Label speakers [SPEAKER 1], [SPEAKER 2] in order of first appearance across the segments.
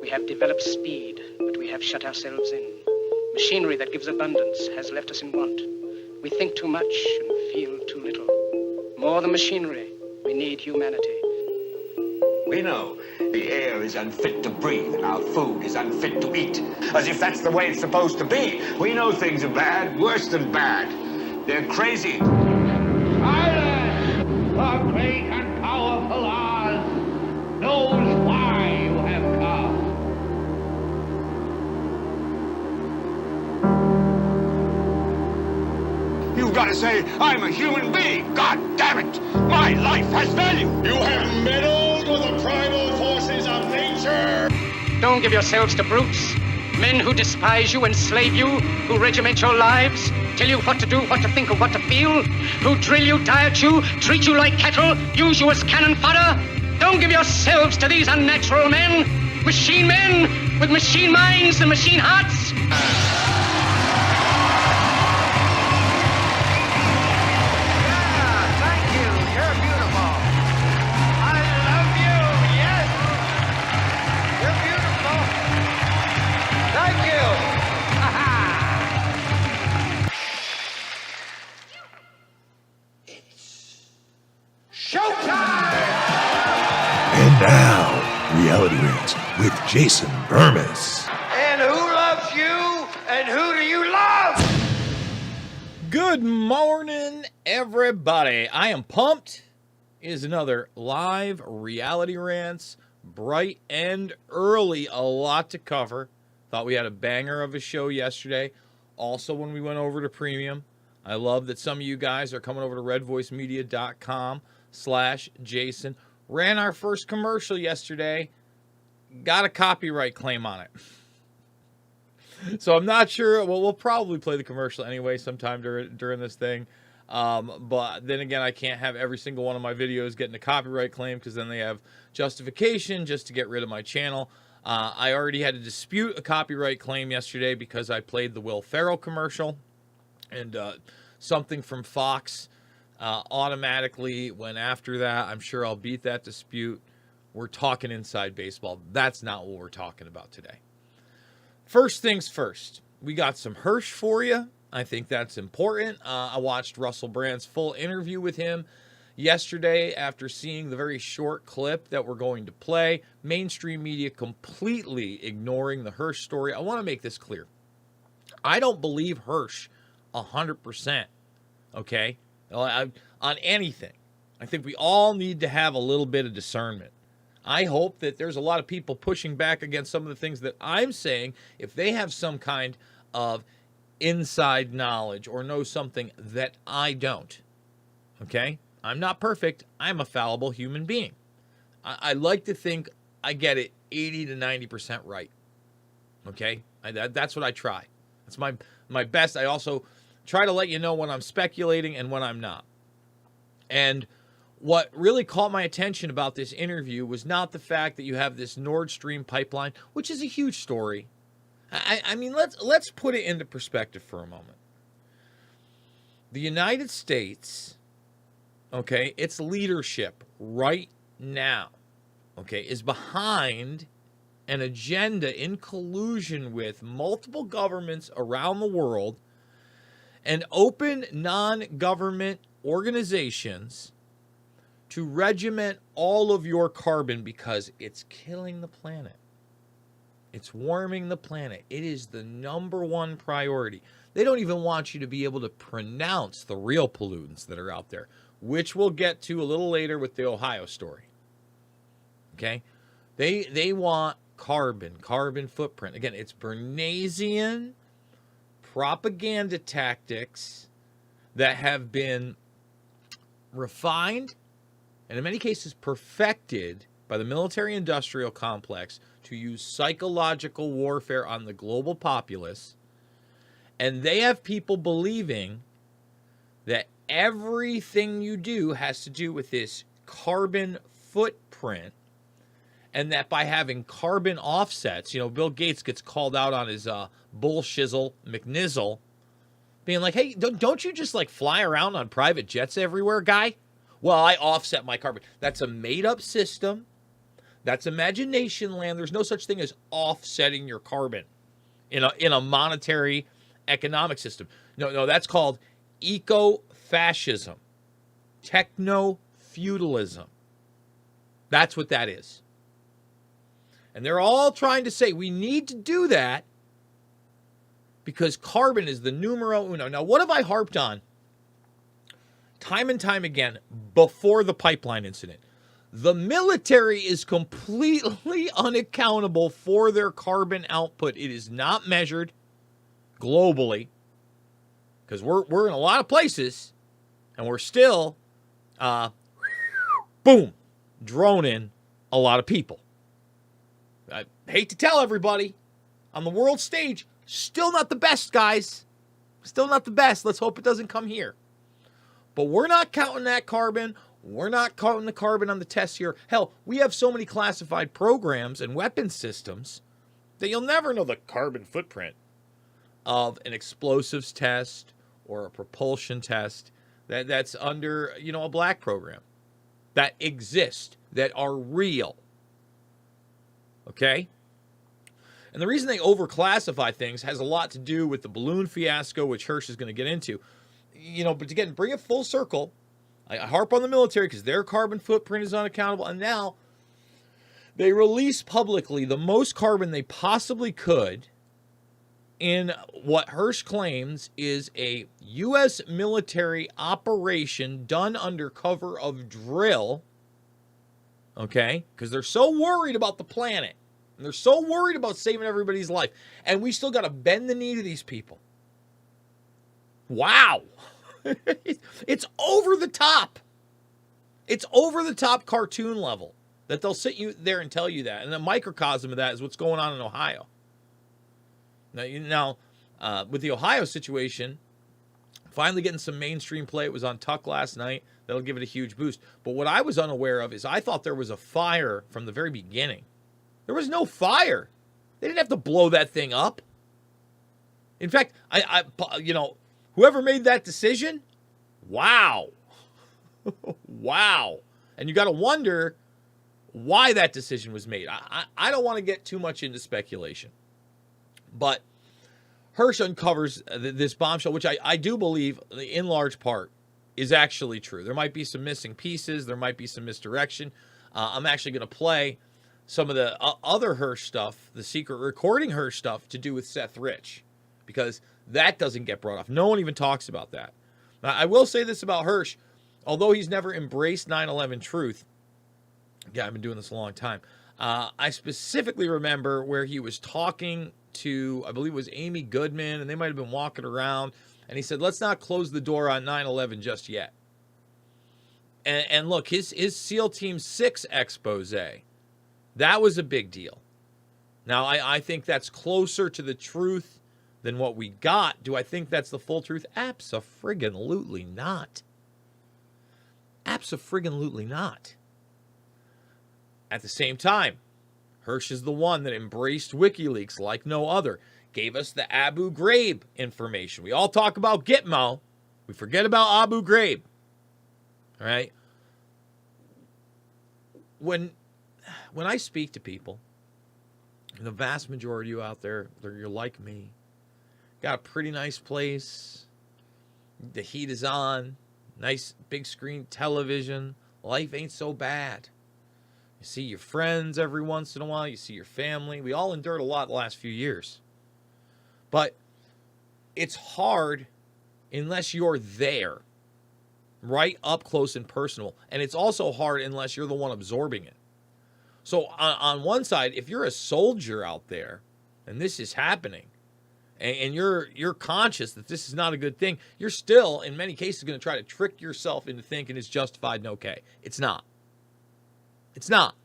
[SPEAKER 1] We have developed speed, but we have shut ourselves in. Machinery that gives abundance has left us in want. We think too much and feel too little. More than machinery, we need humanity.
[SPEAKER 2] We know the air is unfit to breathe and our food is unfit to eat. As if that's the way it's supposed to be. We know things are bad, worse than bad. They're crazy.
[SPEAKER 3] Silence! The great and powerful Oz knows why you have come.
[SPEAKER 2] You've got to say, I'm a human being. God damn it. My life has value.
[SPEAKER 4] You have meddled with the primal forces of nature.
[SPEAKER 1] Don't give yourselves to brutes. Men who despise you, enslave you, who regiment your lives, tell you what to do, what to think, or what to feel, who drill you, diet you, treat you like cattle, use you as cannon fodder. Don't give yourselves to these unnatural men with machine minds and machine hearts.
[SPEAKER 5] And now, Reality Rants with Jason Bermas.
[SPEAKER 6] And who loves you? And who do you love?
[SPEAKER 7] Good morning, everybody. I am pumped. It is another live Reality Rants, bright and early. A lot to cover. Thought we had a banger of a show yesterday. Also, when we went over to Premium, I love that some of you guys are coming over to redvoicemedia.com/Jason. Ran our first commercial yesterday. Got a copyright claim on it. So I'm not sure. Well, we'll probably play the commercial anyway sometime during this thing. But then again, I can't have every single one of my videos getting a copyright claim because then they have justification just to get rid of my channel. I already had to dispute a copyright claim yesterday because I played the Will Ferrell commercial. And something from Fox automatically went after that. I'm sure I'll beat that dispute. We're talking inside baseball. That's not what we're talking about today. First things first, we got some Hersh for you. I think that's important. I watched Russell Brand's full interview with him yesterday after seeing the very short clip that we're going to play. Mainstream media completely ignoring the Hersh story. I want to make this clear. I don't believe Hersh 100%, okay, on anything. I think we all need to have a little bit of discernment. I hope that there's a lot of people pushing back against some of the things that I'm saying if they have some kind of inside knowledge or know something that I don't, okay? I'm not perfect. I'm a fallible human being. I like to think I get it 80 to 90% right, okay? That's what I try. That's my best. I also try to let you know when I'm speculating and when I'm not. And what really caught my attention about this interview was not the fact that you have this Nord Stream pipeline, which is a huge story. I mean, let's put it into perspective for a moment. The United States, okay, its leadership right now, okay, is behind an agenda in collusion with multiple governments around the world and open non-government organizations to regiment all of your carbon because it's killing the planet. It's warming the planet. It is the number one priority. They don't even want you to be able to pronounce the real pollutants that are out there, which we'll get to a little later with the Ohio story. Okay? They want carbon footprint. Again, it's Bernaysian propaganda tactics that have been refined and in many cases perfected by the military-industrial complex to use psychological warfare on the global populace. And they have people believing that everything you do has to do with this carbon footprint, and that by having carbon offsets, you know, Bill Gates gets called out on his bullshizzle McNizzle, being like, hey, don't you just like fly around on private jets everywhere, guy? Well, I offset my carbon. That's a made-up system That's imagination land. There's no such thing as offsetting your carbon in a monetary economic system. No, that's called eco-fascism, techno-feudalism. That's what that is. And they're all trying to say we need to do that because carbon is the numero uno. Now, what have I harped on time and time again before the pipeline incident? The military is completely unaccountable for their carbon output. It is not measured globally because we're in a lot of places and we're still, boom, droning a lot of people. I hate to tell everybody, on the world stage, still not the best, guys. Still not the best. Let's hope it doesn't come here. But we're not counting that carbon. We're not counting the carbon on the tests here. Hell, we have so many classified programs and weapon systems that you'll never know the carbon footprint of an explosives test or a propulsion test that's under, a black program that exist, that are real. Okay? And the reason they overclassify things has a lot to do with the balloon fiasco, which Hersh is going to get into. But again, bring it full circle. I harp on the military because their carbon footprint is unaccountable. And now they release publicly the most carbon they possibly could in what Hersh claims is a U.S. military operation done under cover of drill. Okay? Because they're so worried about the planet. And they're so worried about saving everybody's life. And we still got to bend the knee to these people. Wow. It's over the top. It's over the top cartoon level that they'll sit you there and tell you that. And the microcosm of that is what's going on in Ohio. Now, with the Ohio situation, finally getting some mainstream play. It was on Tuck last night. That'll give it a huge boost. But what I was unaware of is I thought there was a fire from the very beginning. There was no fire. They didn't have to blow that thing up. In fact, whoever made that decision, wow. Wow. And you got to wonder why that decision was made. I don't want to get too much into speculation. But Hersh uncovers this bombshell, which I do believe, in large part, is actually true. There might be some missing pieces. There might be some misdirection. I'm actually going to play some of the other Hersh stuff, the secret recording Hersh stuff, to do with Seth Rich, because that doesn't get brought up. No one even talks about that. Now, I will say this about Hersh. Although he's never embraced 9/11 truth, yeah, I've been doing this a long time, I specifically remember where he was talking to, I believe it was Amy Goodman, and they might have been walking around, and he said, let's not close the door on 9/11 just yet. And look, his SEAL Team 6 expose, that was a big deal. Now, I think that's closer to the truth than what we got. Do I think that's the full truth? Abso-friggin-lutely not. Abso-friggin-lutely not. At the same time, Hersh is the one that embraced WikiLeaks like no other. Gave us the Abu Ghraib information. We all talk about Gitmo. We forget about Abu Ghraib. All right? When I speak to people, the vast majority of you out there, you're like me. Got a pretty nice place. The heat is on. Nice big screen television. Life ain't so bad. You see your friends every once in a while. You see your family. We all endured a lot the last few years. But it's hard unless you're there, right up close and personal. And it's also hard unless you're the one absorbing it. So on one side, if you're a soldier out there and this is happening, and you're conscious that this is not a good thing, you're still, in many cases, going to try to trick yourself into thinking it's justified and okay. It's not. It's not.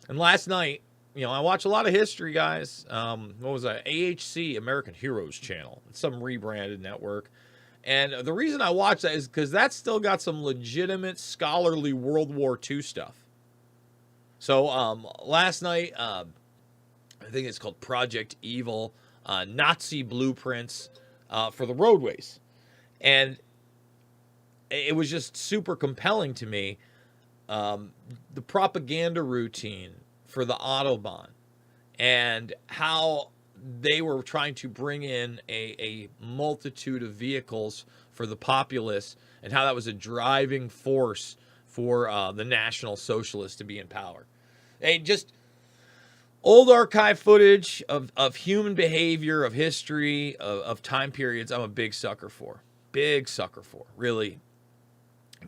[SPEAKER 7] And last night, I watch a lot of history, guys. What was that? AHC, American Heroes Channel. It's some rebranded network. And the reason I watch that is because that's still got some legitimate scholarly World War II stuff. So last night, I think it's called Project Evil, Nazi blueprints for the roadways. And it was just super compelling to me the propaganda routine for the Autobahn and how they were trying to bring in a multitude of vehicles for the populace and how that was a driving force for the National Socialists to be in power. Just old archive footage of human behavior, of history, of time periods, I'm a big sucker for. Big sucker for. Really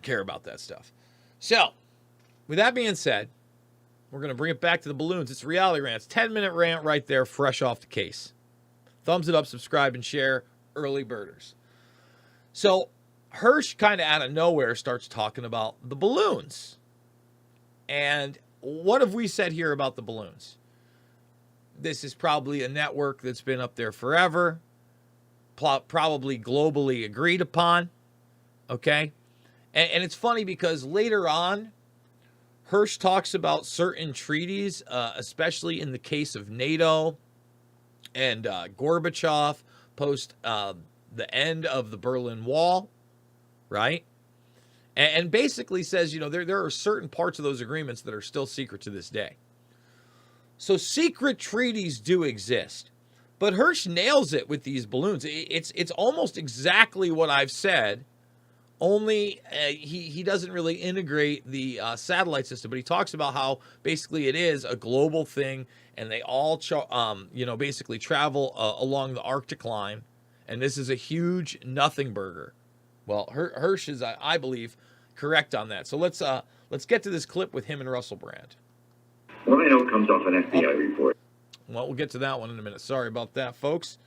[SPEAKER 7] care about that stuff. So, with that being said, we're going to bring it back to the balloons. It's Reality Rants. 10-minute rant right there, fresh off the case. Thumbs it up, subscribe, and share. Early birders. So, Hersh kind of out of nowhere starts talking about the balloons. And what have we said here about the balloons? This is probably a network that's been up there forever, probably globally agreed upon, okay? And it's funny because later on, Hersh talks about certain treaties, especially in the case of NATO and Gorbachev post the end of the Berlin Wall, right? And basically says, there are certain parts of those agreements that are still secret to this day. So secret treaties do exist. But Hersh nails it with these balloons. It's almost exactly what I've said, only he doesn't really integrate the satellite system, but he talks about how basically it is a global thing, and they all basically travel along the Arctic line, and this is a huge nothing burger. Well, Hersh is, I believe, correct on that. So let's get to this clip with him and Russell Brand.
[SPEAKER 8] What I know comes off an FBI report.
[SPEAKER 7] Well, we'll get to that one in a minute. Sorry about that, folks.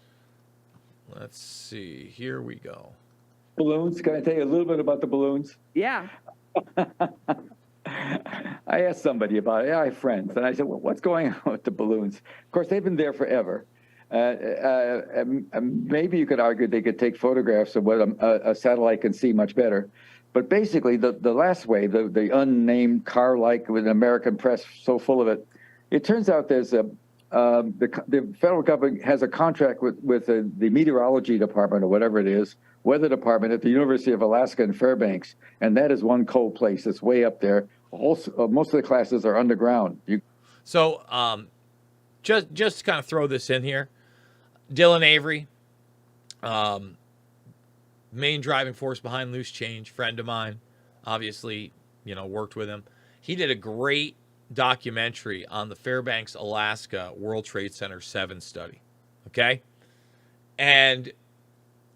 [SPEAKER 7] Let's see. Here we go.
[SPEAKER 9] Balloons. Can I tell you a little bit about the balloons?
[SPEAKER 10] Yeah.
[SPEAKER 9] I asked somebody about it. I have friends, and I said, well, what's going on with the balloons? Of course, they've been there forever. Maybe you could argue they could take photographs of what a satellite can see much better. But basically, the last wave, the unnamed car-like with an American press so full of it, it turns out there's the federal government has a contract with the meteorology department or whatever it is, weather department at the University of Alaska in Fairbanks, and that is one cold place. It's way up there. Most of the classes are underground.
[SPEAKER 7] So just to kind of throw this in here, Dylan Avery, main driving force behind Loose Change, friend of mine, obviously, worked with him. He did a great documentary on the Fairbanks, Alaska World Trade Center 7 study. Okay? And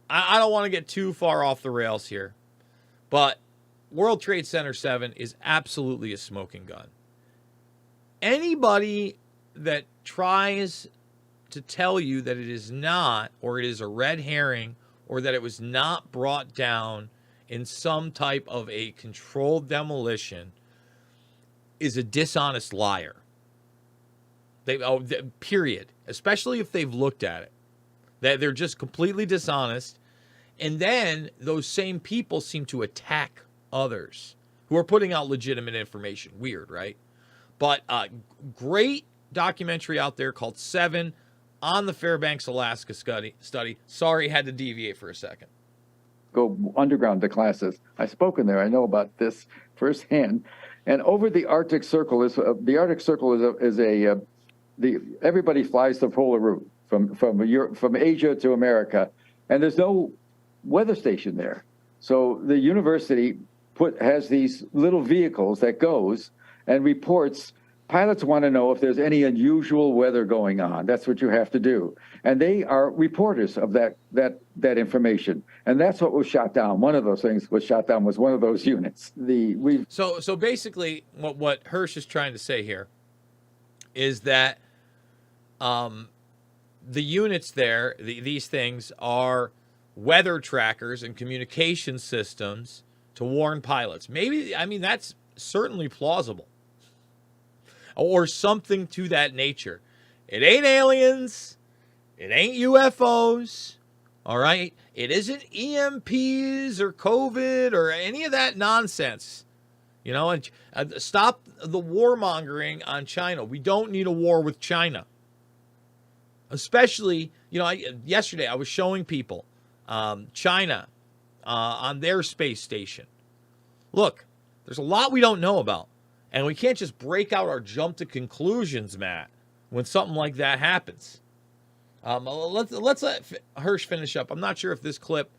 [SPEAKER 7] I don't want to get too far off the rails here, but World Trade Center 7 is absolutely a smoking gun. Anybody that tries to tell you that it is not, or it is a red herring, or that it was not brought down in some type of a controlled demolition is a dishonest liar. Period. Especially if they've looked at it. They're just completely dishonest. And then those same people seem to attack others who are putting out legitimate information. Weird, right? But great documentary out there called 7 on the Fairbanks, Alaska study. Sorry, had to deviate for a second.
[SPEAKER 9] Go underground to classes. I've spoken there. I know about this firsthand. And over the Arctic Circle everybody flies the polar route from Asia to America, and there's no weather station there. So the university has these little vehicles that goes and reports. Pilots want to know if there's any unusual weather going on. That's what you have to do. And they are reporters of that information. And that's what was shot down. One of those things was shot down was one of those units.
[SPEAKER 7] So basically what Hersh is trying to say here is that the units there, these things are weather trackers and communication systems to warn pilots. That's certainly plausible. Or something to that nature. It ain't aliens. It ain't UFOs. All right? It isn't EMPs or COVID or any of that nonsense. And stop the warmongering on China. We don't need a war with China. Especially, yesterday I was showing people China on their space station. Look, There's a lot we don't know about. And we can't just break out our jump to conclusions, Matt, when something like that happens. Let's let Hersh finish up. I'm not sure if this clip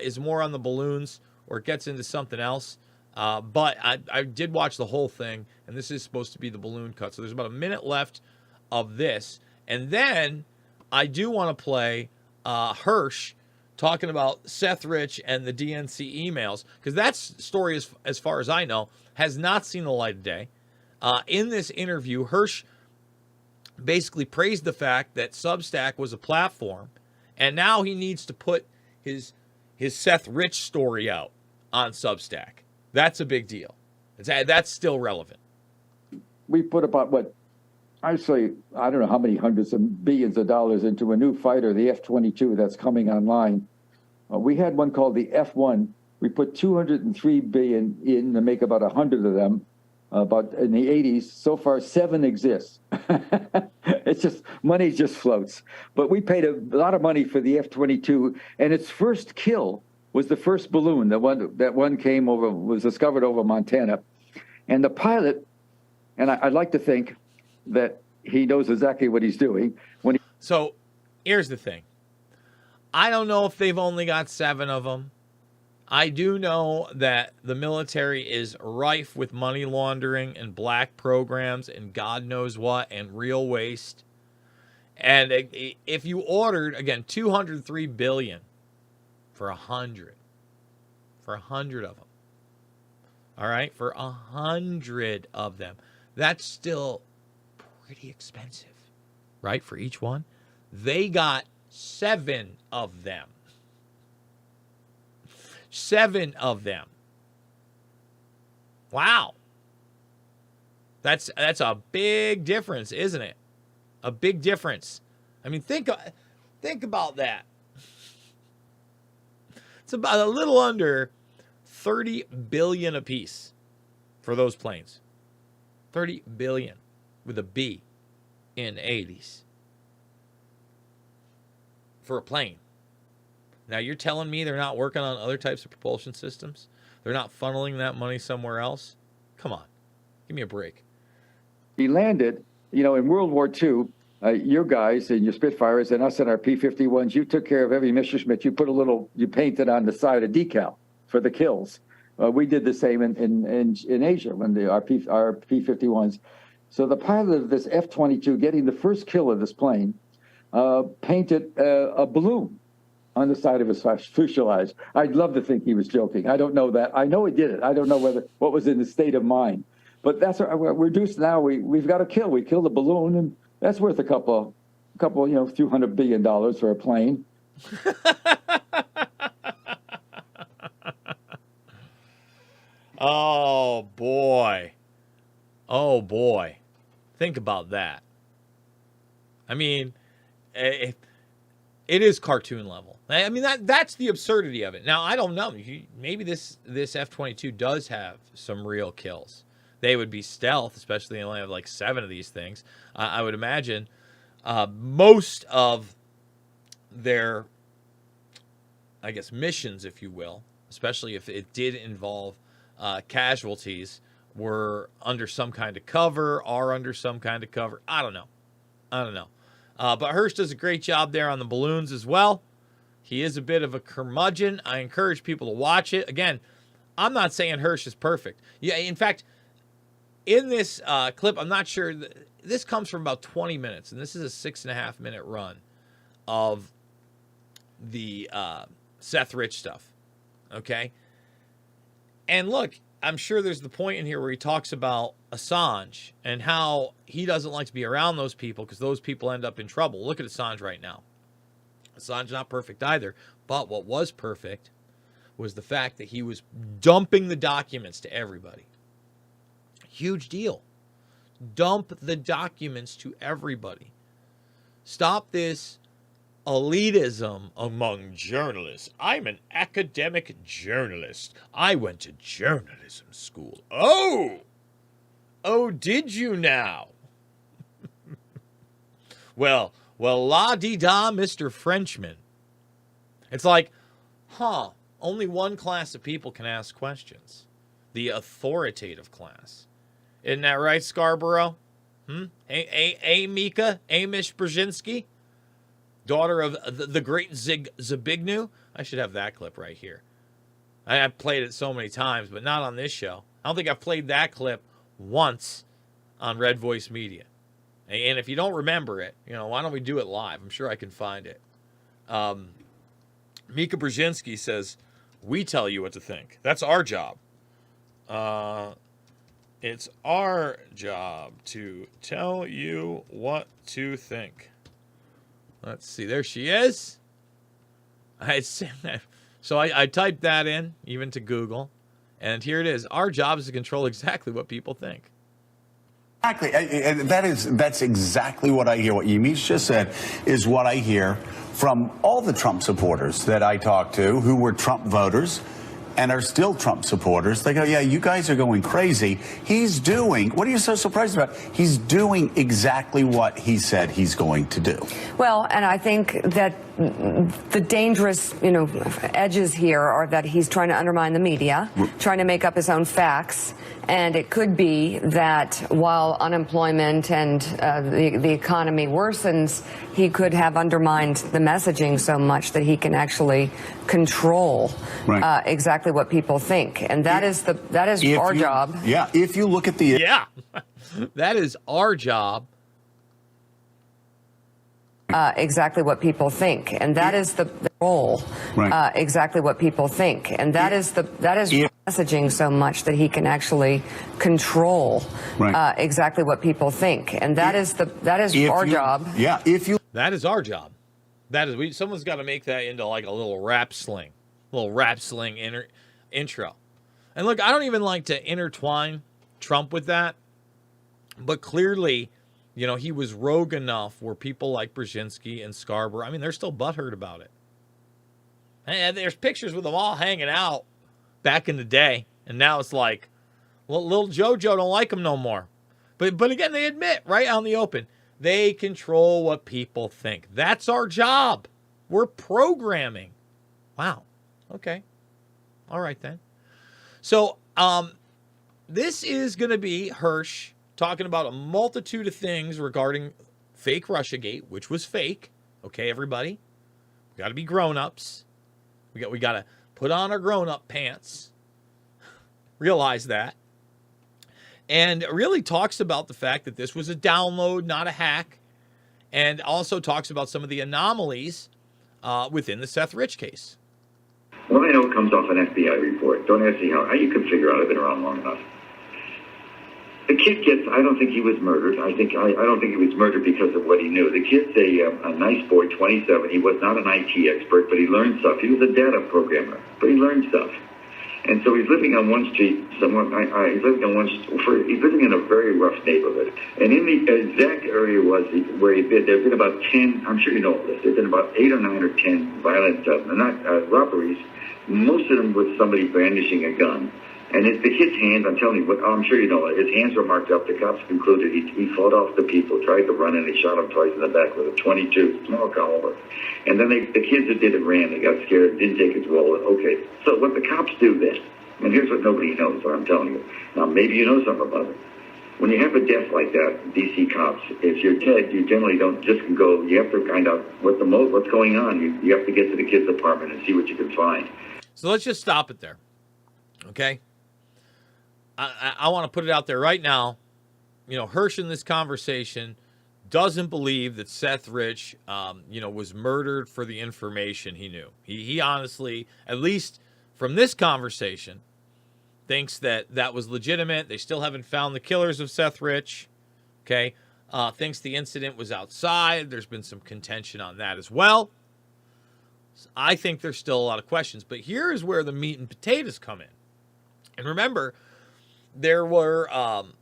[SPEAKER 7] is more on the balloons or it gets into something else. But I did watch the whole thing, and this is supposed to be the balloon cut. So there's about a minute left of this. And then I do want to play Hersh talking about Seth Rich and the DNC emails, because that story, as far as I know, has not seen the light of day. In this interview, Hersh basically praised the fact that Substack was a platform, and now he needs to put his Seth Rich story out on Substack. That's a big deal. That's still relevant.
[SPEAKER 9] We put about I don't know how many hundreds of billions of dollars into a new fighter, the F-22, that's coming online. We had one called the F-1. We put $203 billion in to make about 100 of them. About in the 80s, so far 7 exist. It's just money just floats. But we paid a lot of money for the F-22, and its first kill was the first balloon. That one was discovered over Montana, and the pilot. And I'd like to think that he knows exactly what he's doing.
[SPEAKER 7] So here's the thing. I don't know if they've only got 7 of them. I do know that the military is rife with money laundering and black programs and God knows what and real waste. And if you ordered, again, $203 billion for 100 of them. All right, for 100 of them. That's still pretty expensive, right? For each one. They got 7 of them. 7 of them. Wow. That's a big difference, isn't it? A big difference. I mean, think about that. It's about a little under $30 billion apiece for those planes. $30 billion with a B in 80s for a plane. Now, you're telling me they're not working on other types of propulsion systems? They're not funneling that money somewhere else? Come on. Give me a break.
[SPEAKER 9] He landed, in World War II, your guys and your Spitfires and us and our P-51s, you took care of every Messerschmitt. You painted on the side a decal for the kills. We did the same in Asia when our P-51s. So the pilot of this F-22 getting the first kill of this plane painted a balloon on the side of his fuselage. I'd love to think he was joking. I don't know that. I know he did it. I don't know what was in the state of mind. But that's we're reduced now. We've got a kill. We killed a balloon, and that's worth a couple, few $100 billion for a plane.
[SPEAKER 7] Oh boy. Oh boy. Think about that. I mean, it is cartoon level. I mean, that's the absurdity of it. Now, I don't know. Maybe this F-22 does have some real kills. They would be stealth, especially they only have like 7 of these things. I would imagine most of their, I guess, missions, if you will, especially if it did involve casualties, were under some kind of cover, are under some kind of cover. I don't know. But Hersh does a great job there on the balloons as well. He is a bit of a curmudgeon. I encourage people to watch it. Again, I'm not saying Hersh is perfect. Yeah, in fact, in this clip, I'm not sure. This comes from about 20 minutes, and this is a 6.5-minute run of the Seth Rich stuff. Okay? And look, I'm sure there's the point in here where he talks about Assange and how he doesn't like to be around those people because those people end up in trouble. Look at Assange right now. Assange's not perfect either, but what was perfect was the fact that he was dumping the documents to everybody. Huge deal. Dump the documents to everybody. Stop this elitism among journalists. I'm an academic journalist. I went to journalism school. Oh, did you now? Well, la-di-da, Mr. Frenchman. It's like, only one class of people can ask questions. the authoritative class. Isn't that right, Scarborough? Mika, Amish Brzezinski, daughter of the great Zbigniew. I should have that clip right here. I've played it so many times, but not on this show. I don't think I've played that clip once on Red Voice Media. And if you don't remember it, why don't we do it live? I'm sure I can find it. Mika Brzezinski says, "We tell you what to think. That's our job. It's our job to tell you what to think." Let's see. There she is. So I typed that in, even to Google, and here it is. Our job is to control exactly what people think.
[SPEAKER 10] Exactly. And that's exactly what I hear. What Yamiche just said is what I hear from all the Trump supporters that I talk to who were Trump voters and are still Trump supporters. They go, yeah, you guys are going crazy. He's doing, what are you so surprised about? He's doing exactly what he said he's going to do.
[SPEAKER 11] Well, and I think that the dangerous, edges here are that he's trying to undermine the media, trying to make up his own facts. And it could be that while unemployment and the economy worsens, he could have undermined the messaging so much that he can actually control exactly what people think. And that is our job.
[SPEAKER 10] Yeah, if you look at the...
[SPEAKER 7] Yeah, that is our job.
[SPEAKER 11] Exactly what people think, and that is the role. Exactly what people think, and that is messaging so much that he can actually control exactly what people think, and that is our job.
[SPEAKER 10] Yeah,
[SPEAKER 7] that is our job. That is someone's got to make that into like a little rap sling intro. And look, I don't even like to intertwine Trump with that, but clearly, he was rogue enough where people like Brzezinski and Scarborough, they're still butthurt about it. And there's pictures with them all hanging out back in the day, and now it's like, well, little JoJo don't like him no more. But again, they admit right out in the open, they control what people think. That's our job. We're programming. Wow. Okay. All right then. So this is going to be Hersh talking about a multitude of things regarding fake Russiagate, which was fake. Okay, everybody? We got to be grown-ups. We got to put on our grown-up pants. Realize that. And really talks about the fact that this was a download, not a hack. And also talks about some of the anomalies within the Seth Rich case.
[SPEAKER 8] Well, I know it comes off an FBI report. Don't ask me how you can figure out. I've been around long enough. The kid gets, I don't think he was murdered. I don't think he was murdered because of what he knew. The kid's a nice boy, 27. He was not an IT expert, but he learned stuff. He was a data programmer, but he learned stuff. And so he's living on one street somewhere. He's living in a very rough neighborhood. And in the exact area where he'd been, there've been about 10, I'm sure you know this, there's been about 8 or 9 or 10 violent, robberies, most of them with somebody brandishing a gun. And the kid's hands, I'm telling you, I'm sure you know, his hands were marked up. The cops concluded he fought off the people, tried to run, and they shot him twice in the back with a .22, small caliber. And then the kids that did it ran. They got scared, didn't take his wallet. Okay, so what the cops do then, and here's what nobody knows, what I'm telling you. Now, maybe you know something about it. When you have a death like that, DC cops, if you're dead, you generally don't just go, you have to find out what's going on. You have to get to the kid's apartment and see what you can find.
[SPEAKER 7] So let's just stop it there, okay? I want to put it out there right now. Hersh in this conversation doesn't believe that Seth Rich, was murdered for the information he knew. He honestly, at least from this conversation, thinks that that was legitimate. They still haven't found the killers of Seth Rich. Okay. Thinks the incident was outside. There's been some contention on that as well. So I think there's still a lot of questions. But here is where the meat and potatoes come in. And remember, there were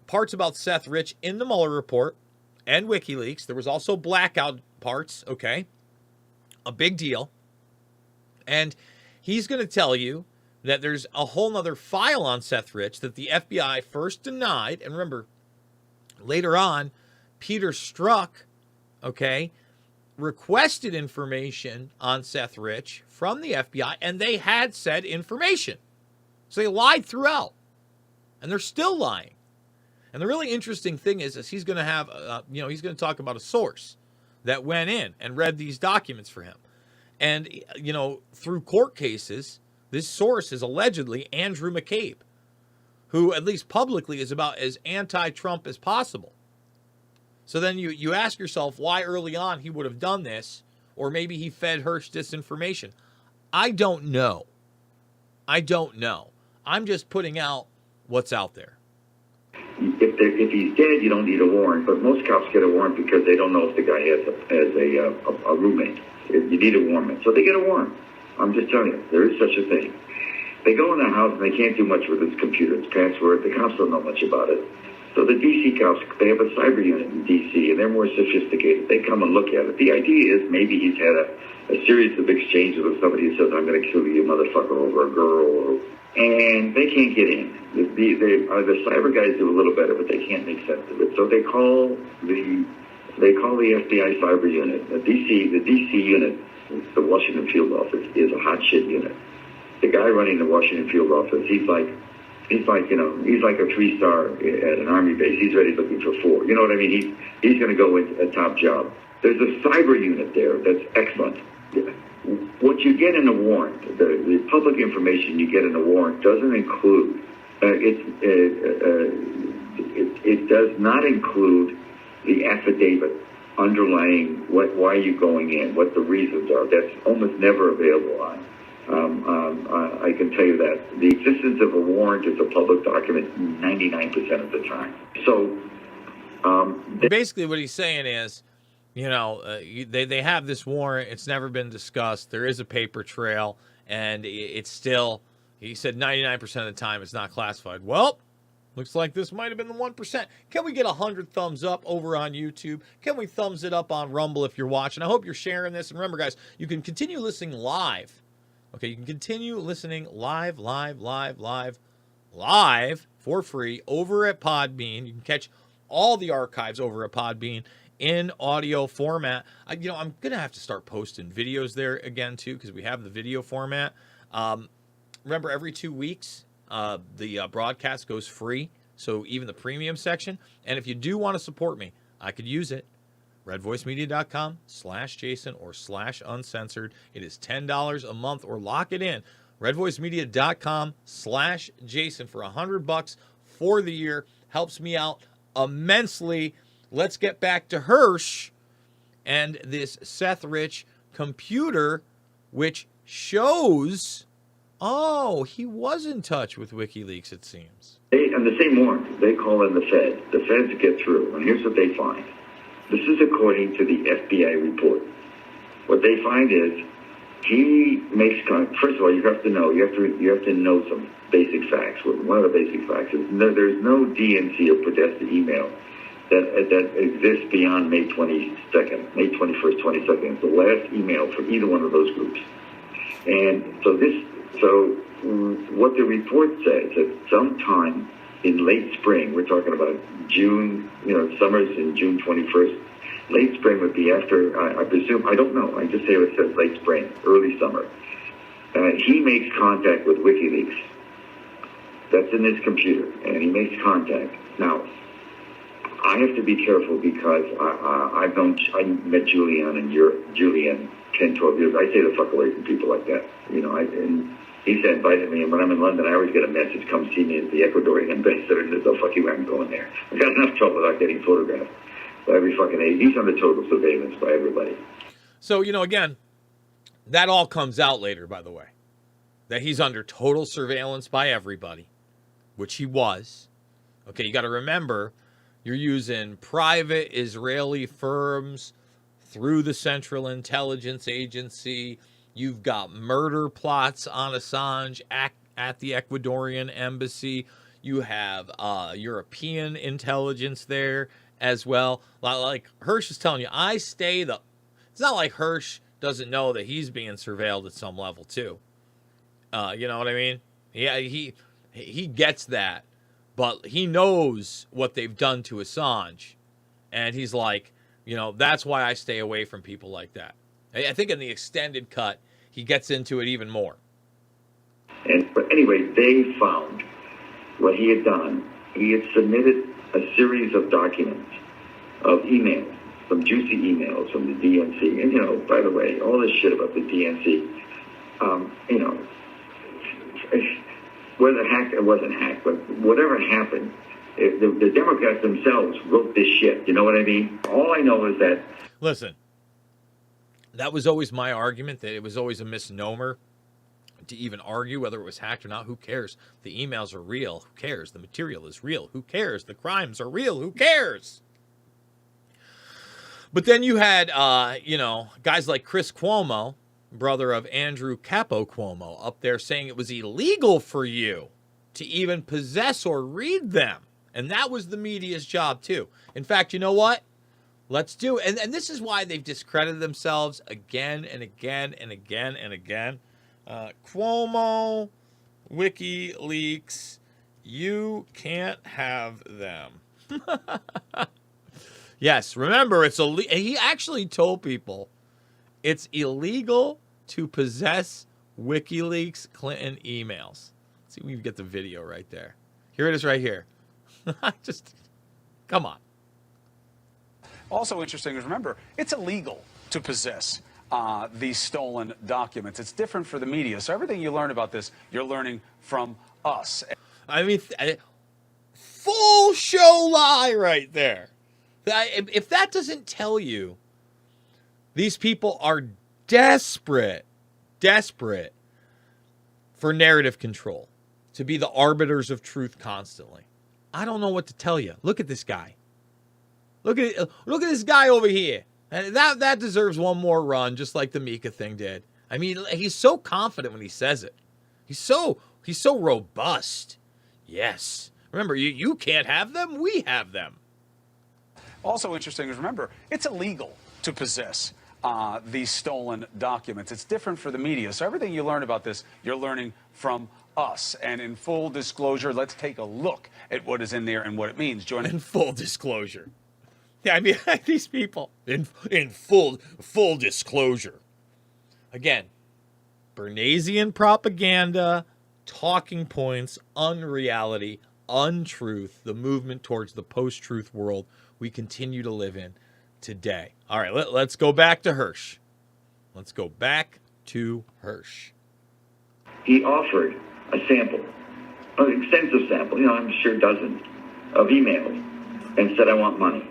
[SPEAKER 7] parts about Seth Rich in the Mueller report and WikiLeaks. There was also blackout parts, okay? A big deal. And he's going to tell you that there's a whole nother file on Seth Rich that the FBI first denied. And remember, later on, Peter Strzok, okay, requested information on Seth Rich from the FBI, and they had said information. So they lied throughout. And they're still lying. And the really interesting thing is he's going to have, he's going to talk about a source that went in and read these documents for him. And, through court cases, this source is allegedly Andrew McCabe, who at least publicly is about as anti-Trump as possible. So then you ask yourself why early on he would have done this, or maybe he fed Hersh disinformation. I don't know. I'm just putting out what's out there.
[SPEAKER 8] If he's dead, you don't need a warrant. But most cops get a warrant because they don't know if the guy has a roommate. You need a warrant, so they get a warrant. I'm just telling you, there is such a thing. They go in the house and they can't do much with his computer, its password. The cops don't know much about it. So the D.C. cops, they have a cyber unit in D.C. and they're more sophisticated. They come and look at it. The idea is maybe he's had a series of exchanges with somebody who says, "I'm going to kill you, motherfucker," over a girl, and they can't get in. The cyber guys do a little better, but they can't make sense of it. So they call the FBI cyber unit. The DC unit, the Washington field office, is a hot shit unit. The guy running the Washington field office, he's like a 3-star at an army base. He's already looking for 4. You know what I mean? He's going to go with a top job. There's a cyber unit there that's excellent. What you get in a warrant, the public information you get in a warrant doesn't include, it does not include the affidavit underlying why you're going in, what the reasons are. That's almost never available on. I can tell you that. The existence of a warrant is a public document 99% of the time. So,
[SPEAKER 7] basically what he's saying is, they have this warrant. It's never been discussed. There is a paper trail, and it's still, he said 99% of the time it's not classified. Well, looks like this might have been the 1%. Can we get 100 thumbs up over on YouTube? Can we thumbs it up on Rumble if you're watching? I hope you're sharing this. And remember, guys, you can continue listening live. Okay, you can continue listening live for free over at Podbean. You can catch all the archives over at Podbean in audio format. I'm going to have to start posting videos there again, too, because we have the video format. Remember, every 2 weeks, the broadcast goes free, so even the premium section. And if you do want to support me, I could use it. redvoicemedia.com/Jason or /uncensored. It is $10 a month, or lock it in. redvoicemedia.com/Jason for $100 for the year. Helps me out immensely. Let's get back to Hersh and this Seth Rich computer, which shows, he was in touch with WikiLeaks, it seems.
[SPEAKER 8] And the same warrant, they call in the Fed. The Feds get through, and here's what they find. This is according to the FBI report. What they find is he makes first of all, you have to know some basic facts. One of the basic facts is there's no DNC or Podesta email that exists beyond May 22nd, May 21st, 22nd. It's the last email for either one of those groups. And so what the report says that sometime in late spring, we're talking about June, summer's in June 21st. Late spring would be after, I presume, I don't know. I just say it says late spring, early summer. He makes contact with WikiLeaks. That's in his computer, and he makes contact. Now, I have to be careful because I met Julian and Julian 10, 12 years. I stay the fuck away from people like that. And he's invited me, and when I'm in London, I always get a message, come see me as the Ecuadorian ambassador, and says, "Oh, fuck you, I'm going there." I've got enough trouble without getting photographed by every fucking age. He's under total surveillance by everybody.
[SPEAKER 7] So, again, that all comes out later, by the way, that he's under total surveillance by everybody, which he was. Okay, you got to remember, you're using private Israeli firms through the Central Intelligence Agency. You've got murder plots on Assange at the Ecuadorian embassy. You have European intelligence there as well. Like Hersh is telling you, it's not like Hersh doesn't know that he's being surveilled at some level too. You know what I mean? Yeah, he gets that, but he knows what they've done to Assange, and he's like, that's why I stay away from people like that. I think in the extended cut, he gets into it even more.
[SPEAKER 8] But anyway, they found what he had done, he had submitted a series of documents, of emails, some juicy emails from the DNC. And, you know, by the way, all this shit about the DNC, you know, whether hacked or wasn't hacked, but whatever happened, the Democrats themselves wrote this shit. You know what I mean? All I know is that...
[SPEAKER 7] Listen, that was always my argument, that it was always a misnomer to even argue whether it was hacked or not. Who cares? The emails are real. Who cares? The material is real. Who cares? The crimes are real. Who cares? But then you had, you know, guys like Chris Cuomo, brother of Andrew Capo Cuomo, up there saying it was illegal for you to even possess or read them. And that was the media's job, too. In fact, you know what? Let's do it. And this is why they've discredited themselves again and again and again and again. Cuomo, WikiLeaks, you can't have them. Yes, remember, it's he actually told people it's illegal to possess WikiLeaks Clinton emails. Let's see if we can get the video right there. Here it is right here. Just, come on.
[SPEAKER 12] Also interesting is, remember, it's illegal to possess these stolen documents. It's different for the media. So everything you learn about this, you're learning from us.
[SPEAKER 7] I mean, full show lie right there. If that doesn't tell you these people are desperate for narrative control, to be the arbiters of truth constantly, I don't know what to tell you. Look at this guy. Look at this guy over here. And that deserves one more run, just like the Mika thing did. I mean, he's so confident when he says it. He's so robust. Yes. Remember, you can't have them. We have them.
[SPEAKER 12] Also interesting is, remember, it's illegal to possess these stolen documents. It's different for the media. So everything you learn about this, you're learning from us. And in full disclosure, let's take a look at what is in there and what it means.
[SPEAKER 7] In full disclosure. Yeah, I mean, these people, in full disclosure. Again, Bernaysian propaganda, talking points, unreality, untruth, the movement towards the post-truth world we continue to live in today. All right, let's go back to Hersh. Let's go back to Hersh.
[SPEAKER 8] He offered a sample, an extensive sample, you know, I'm sure dozens of emails, and said, I want money.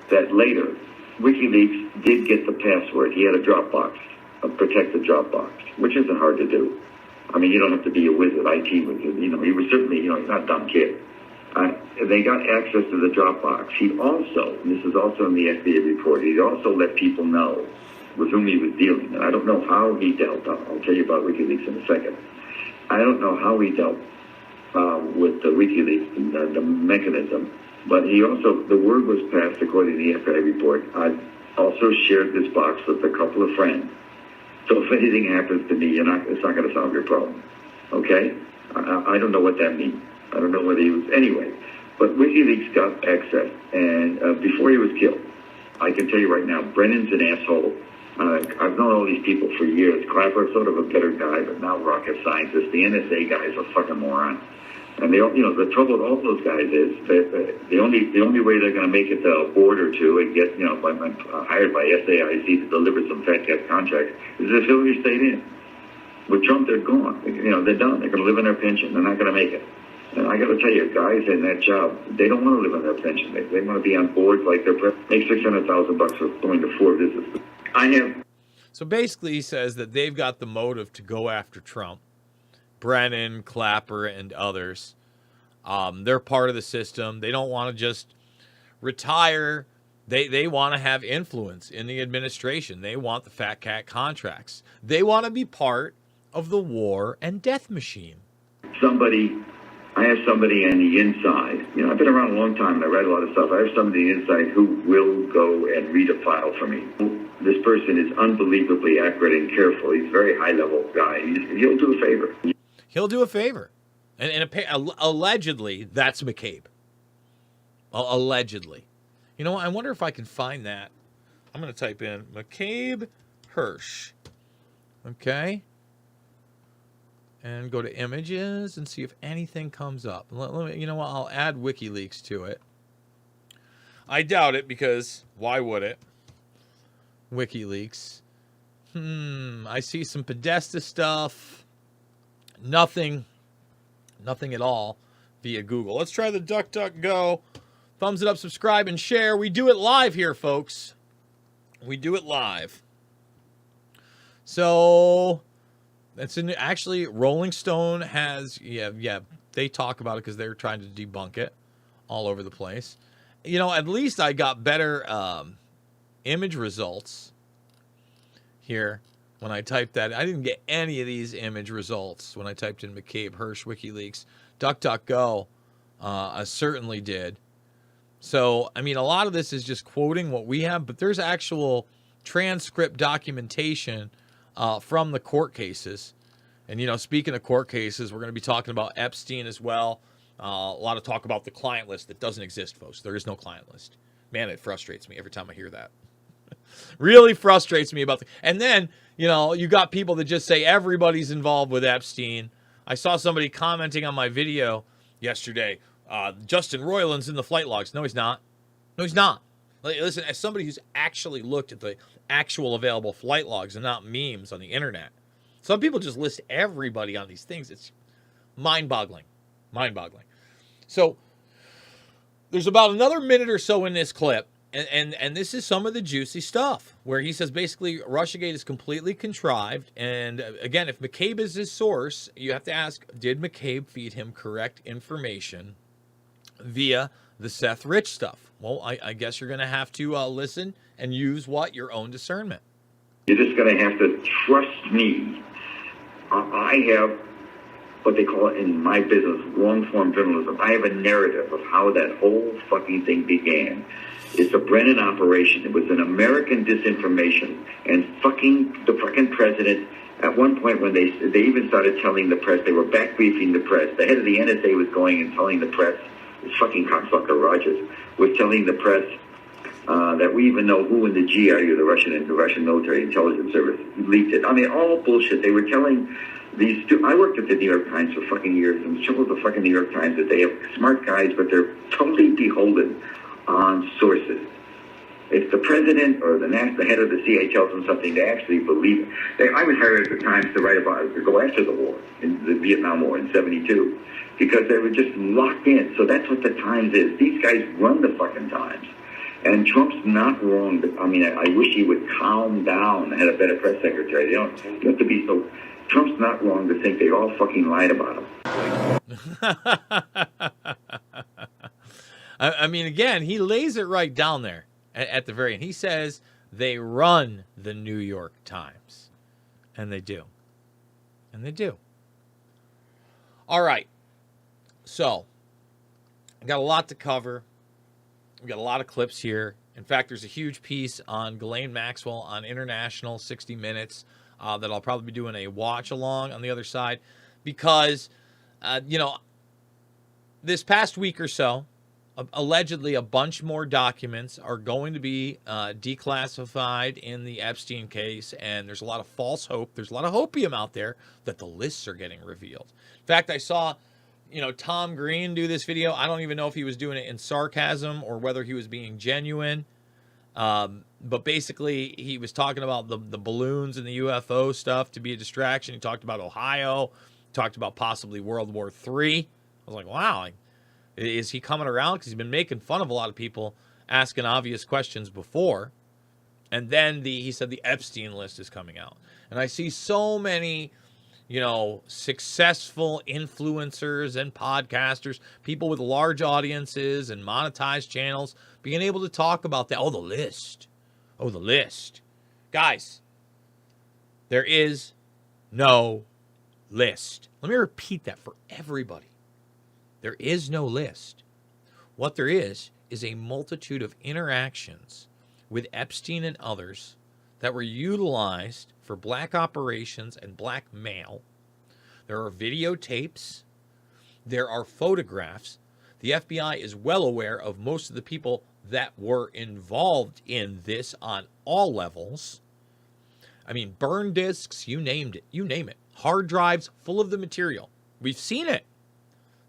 [SPEAKER 8] That later, WikiLeaks did get the password. He had a Dropbox, a protected Dropbox, which isn't hard to do. I mean, you don't have to be a wizard, IT wizard. You know, he was certainly, you know, he's not a dumb kid. They got access to the Dropbox. He also, and this is also in the FBI report, he also let people know with whom he was dealing. And I don't know how he dealt. I'll tell you about WikiLeaks in a second. I don't know how he dealt with the WikiLeaks and the mechanism. But he also, the word was passed, according to the FBI report. I also shared this box with a couple of friends. So if anything happens to me, it's not going to solve your problem. Okay? I don't know what that means. I don't know whether he was... Anyway, but WikiLeaks got access. And before he was killed, I can tell you right now, Brennan's an asshole. I've known all these people for years. Clapper's sort of a better guy, but not rocket scientist. The NSA guy is a fucking moron. And they, you know, the trouble with all those guys is that the only way they're going to make it to a board or two and get, you know, hired by SAIC to deliver some fat cat contracts is if Hillary stayed in. With Trump, they're gone. You know, they're done. They're going to live on their pension. They're not going to make it. And I got to tell you, guys in that job, they don't want to live on their pension. They want to be on boards like they're make $600,000 for going to 4 visits. I have.
[SPEAKER 7] So basically, he says that they've got the motive to go after Trump. Brennan, Clapper, and others. They're part of the system. They don't want to just retire. They want to have influence in the administration. They want the fat cat contracts. They want to be part of the war and death machine.
[SPEAKER 8] I have somebody on the inside. You know, I've been around a long time and I read a lot of stuff. I have somebody on the inside who will go and read a file for me. This person is unbelievably accurate and careful. He's a very high-level guy. He'll do a favor.
[SPEAKER 7] He'll do a favor. And allegedly, that's McCabe. Allegedly. You know what? I wonder if I can find that. I'm going to type in McCabe Hersh. Okay. and go to images and see if anything comes up. Let me, you know what? I'll add WikiLeaks to it. I doubt it, because why would it? WikiLeaks. I see some Podesta stuff. Nothing at all via Google. Let's try the DuckDuckGo. Thumbs it up, subscribe, and share. We do it live here, folks. We do it live. So that's actually Rolling Stone has, yeah, they talk about it because they're trying to debunk it all over the place. You know, at least I got better image results here when I typed that. I didn't get any of these image results when I typed in McCabe, Hersh, WikiLeaks. DuckDuckGo, I certainly did. So, I mean, a lot of this is just quoting what we have, but there's actual transcript documentation from the court cases. And, you know, speaking of court cases, we're going to be talking about Epstein as well. A lot of talk about the client list that doesn't exist, folks. There is no client list. Man, it frustrates me every time I hear that. Really frustrates me about and then, you know, you got people that just say everybody's involved with Epstein. I saw somebody commenting on my video yesterday. Justin Roiland's in the flight logs. No, he's not. No, he's not. Listen, as somebody who's actually looked at the actual available flight logs and not memes on the internet, some people just list everybody on these things. It's mind-boggling. Mind-boggling. So there's about another minute or so in this clip, and this is some of the juicy stuff, where he says basically Russiagate is completely contrived. And again, if McCabe is his source, you have to ask, did McCabe feed him correct information via the Seth Rich stuff? Well, I guess you're going to have to listen and use your own discernment.
[SPEAKER 8] You're just going to have to trust me. I have what they call it in my business, long-form journalism. I have a narrative of how that whole fucking thing began. It's a Brennan Operation. It was an American disinformation. And the fucking president, at one point when they even started telling the press, they were back briefing the press. The head of the NSA was going and telling the press, this fucking cocksucker Rogers, was telling the press that we even know who in the GRU, the Russian military intelligence service, leaked it. I mean, all bullshit. They were telling these two. I worked at the New York Times for fucking years, and the trouble with the fucking New York Times is they have smart guys, but they're totally beholden on sources. If the president or the head of the CIA tells them something, they actually believe it. I was hired at the Times to write about it, to go after the war, in the Vietnam War in '72, because they were just locked in. So that's what the Times is. These guys run the fucking Times. And Trump's not wrong. I mean, I wish he would calm down and had a better press secretary. You have to be so. Trump's not wrong to think they all fucking lied about him.
[SPEAKER 7] I mean, again, he lays it right down there at the very end. He says they run the New York Times. And they do. And they do. All right. So, I got a lot to cover. We've got a lot of clips here. In fact, there's a huge piece on Ghislaine Maxwell on International 60 Minutes that I'll probably be doing a watch along on the other side, because, you know, this past week or so, allegedly a bunch more documents are going to be declassified in the Epstein case, and there's a lot of false hope. There's a lot of hopium out there that the lists are getting revealed. In fact, I saw, you know, Tom Green do this video. I don't even know if he was doing it in sarcasm or whether he was being genuine. But basically, he was talking about the balloons and the UFO stuff to be a distraction. He talked about Ohio, talked about possibly World War III. I was like, wow, is he coming around? Because he's been making fun of a lot of people asking obvious questions before. And then he said the Epstein list is coming out. And I see so many, you know, successful influencers and podcasters, people with large audiences and monetized channels, being able to talk about that. Oh, the list. Oh, the list. Guys, there is no list. Let me repeat that for everybody. There is no list. What there is a multitude of interactions with Epstein and others that were utilized for black operations and blackmail. There are videotapes. There are photographs. The FBI is well aware of most of the people that were involved in this on all levels. I mean, burn discs, you named it. You name it. Hard drives full of the material. We've seen it.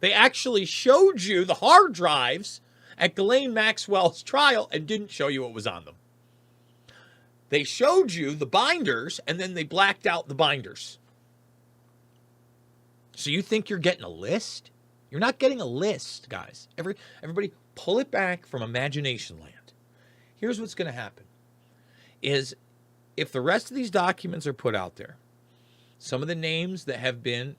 [SPEAKER 7] They actually showed you the hard drives at Ghislaine Maxwell's trial and didn't show you what was on them. They showed you the binders, and then they blacked out the binders. So you think you're getting a list? You're not getting a list, guys. Everybody pull it back from imagination land. Here's what's going to happen. Is if the rest of these documents are put out there, some of the names that have been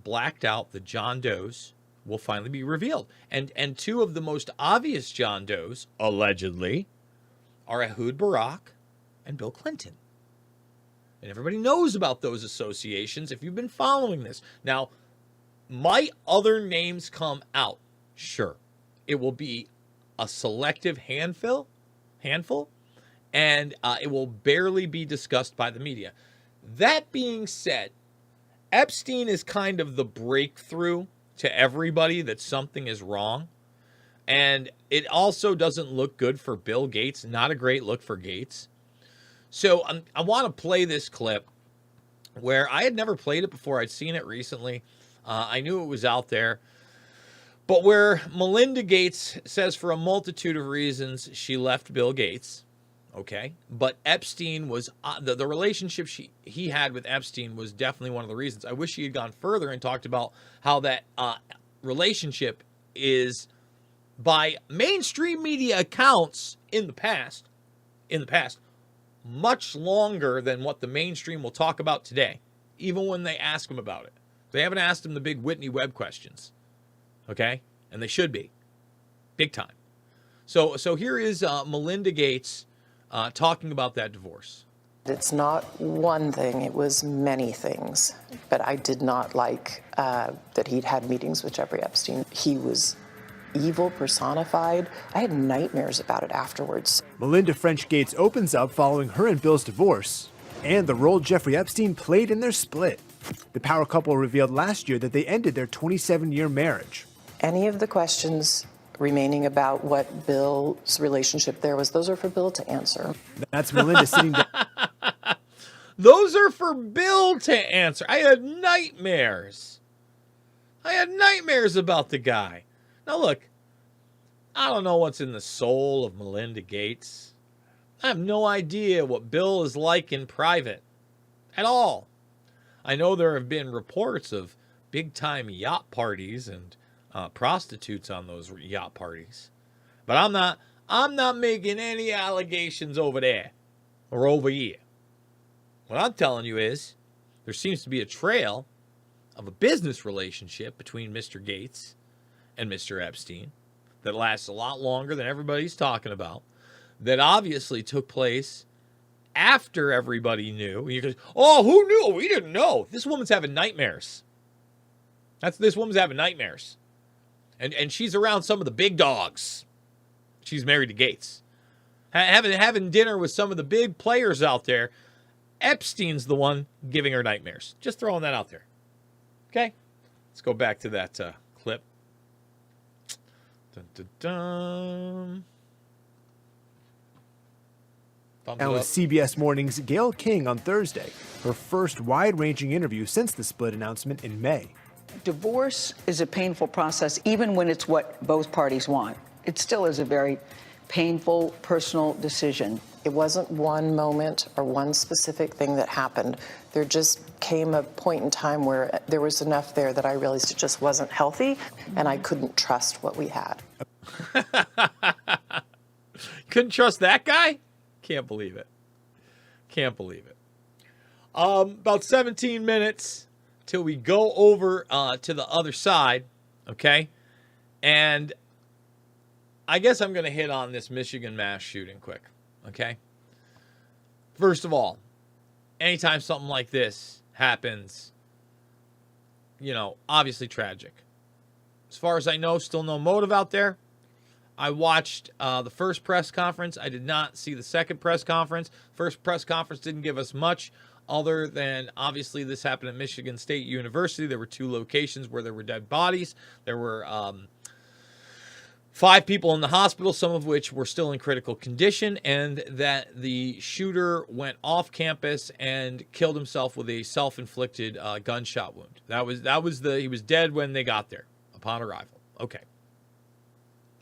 [SPEAKER 7] blacked out, the John Does, will finally be revealed. And two of the most obvious John Does, allegedly, are Ehud Barak and Bill Clinton. And everybody knows about those associations if you've been following this. Now, might other names come out? Sure. It will be a selective handful, and it will barely be discussed by the media. That being said, Epstein is kind of the breakthrough to everybody that something is wrong. And it also doesn't look good for Bill Gates. Not a great look for Gates. So I want to play this clip where I had never played it before. I'd seen it recently. I knew it was out there. But where Melinda Gates says for a multitude of reasons she left Bill Gates. Okay. But Epstein was the relationship he had with Epstein was definitely one of the reasons. I wish he had gone further and talked about how that relationship is, by mainstream media accounts in the past, much longer than what the mainstream will talk about today, even when they ask him about it. They haven't asked him the big Whitney Webb questions. Okay? And they should be. Big time. So here is Melinda Gates talking about that divorce.
[SPEAKER 13] It's not one thing, it was many things. But I did not like that he'd had meetings with Jeffrey Epstein. He was evil personified. I had nightmares about it afterwards.
[SPEAKER 14] Melinda French Gates opens up following her and Bill's divorce and the role Jeffrey Epstein played in their split. The power couple revealed last year that they ended their 27-year marriage.
[SPEAKER 13] Any of the questions remaining about what Bill's relationship there was, those are for Bill to answer.
[SPEAKER 14] That's Melinda sitting down.
[SPEAKER 7] Those are for Bill to answer. I had nightmares. About the guy. Now look, I don't know what's in the soul of Melinda Gates. I have no idea what Bill is like in private at all. I know there have been reports of big-time yacht parties and prostitutes on those yacht parties. But I'm not making any allegations over there or over here. What I'm telling you is there seems to be a trail of a business relationship between Mr. Gates and Mr. Epstein that lasts a lot longer than everybody's talking about, that obviously took place after everybody knew. You goes, oh, who knew? We didn't know. This woman's having nightmares. This woman's having nightmares. And she's around some of the big dogs. She's married to Gates. Having dinner with some of the big players out there. Epstein's the one giving her nightmares. Just throwing that out there. Okay? Let's go back to that clip. Dun, dun, dun.
[SPEAKER 14] And with CBS Morning's Gail King on Thursday, her first wide-ranging interview since the split announcement in May.
[SPEAKER 15] Divorce is a painful process, even when it's what both parties want. It still is a very painful, personal decision.
[SPEAKER 13] It wasn't one moment or one specific thing that happened. There just came a point in time where there was enough there that I realized it just wasn't healthy, and I couldn't trust what we had.
[SPEAKER 7] Couldn't trust that guy? Can't believe it. About 17 minutes till we go over to the other side, okay? And I guess I'm going to hit on this Michigan mass shooting quick, okay? First of all, anytime something like this happens, obviously tragic. As far as I know, still no motive out there. I watched the first press conference. I did not see the second press conference. First press conference didn't give us much other than, obviously, this happened at Michigan State University. There were 2 locations where there were dead bodies. There were 5 people in the hospital, some of which were still in critical condition, and that the shooter went off campus and killed himself with a self-inflicted gunshot wound. He was dead when they got there upon arrival. Okay.